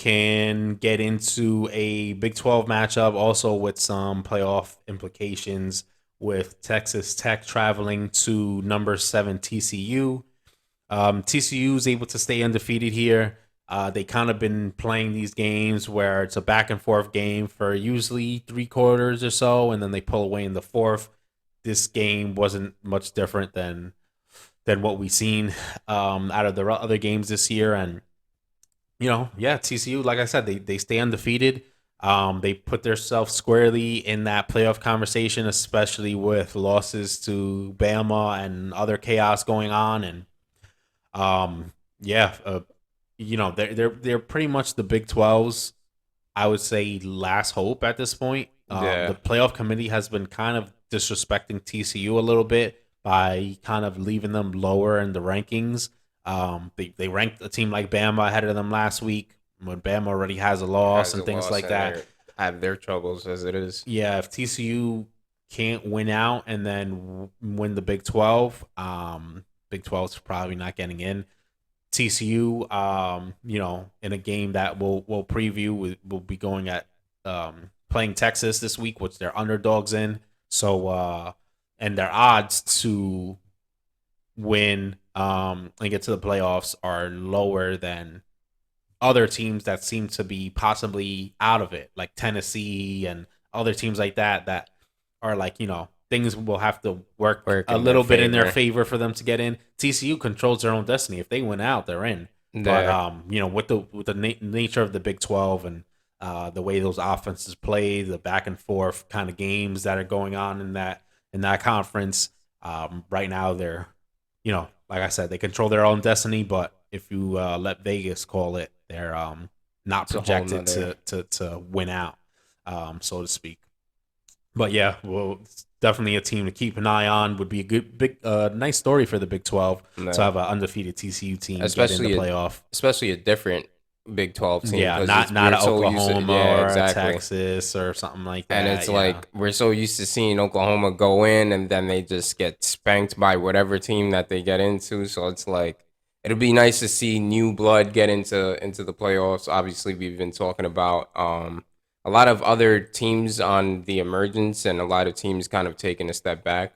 can get into a Big 12 matchup also with some playoff implications with Texas Tech traveling to number 7 TCU. TCU is able to stay undefeated here. They kind of been playing these games where it's a back and forth game for usually 3 quarters or so, and then they pull away in the fourth. This game wasn't much different than what we've seen out of the other games this year, and yeah, TCU, like I said, they stay undefeated. They put themselves squarely in that playoff conversation, especially with losses to Bama and other chaos going on, and yeah, they're pretty much the Big 12's, I would say, last hope at this point. The Yeah, playoff committee has been kind of disrespecting TCU a little bit by kind of leaving them lower in the rankings. They ranked a team like Bama ahead of them last week when Bama already has a loss has a and things loss like and that. they have their troubles as it is. Yeah, if TCU can't win out and then win the Big 12, Big 12's probably not getting in. TCU, in a game that we'll preview, we'll be going at playing Texas this week, which they're underdogs in. So and their odds to win and get to the playoffs are lower than other teams that seem to be possibly out of it, like Tennessee and other teams like that are like, things will have to work Work a in their little bit in their favor. favor for them to get in. TCU controls their own destiny. If they win out, they're in. But Yeah. with the nature of the Big 12 and the way those offenses play, the back and forth kind of games that are going on in that conference, right now they're, like I said, they control their own destiny. But if you let Vegas call it, they're not It's a whole projected nother. to win out, so to speak. But yeah, well, it's definitely a team to keep an eye on. Would be a good big, nice story for the Big 12 to Yeah. have an undefeated TCU team get in the Especially a playoff. especially a different Big 12 team Yeah, because not it's not we're a so used to, Oklahoma yeah, or a exactly. Texas or something like And that. it's Yeah, like we're so used to seeing Oklahoma go in and then they just get spanked by whatever team that they get into. So it's like it'll be nice to see new blood get into the playoffs. Obviously, we've been talking about a lot of other teams on the emergence and a lot of teams kind of taking a step back.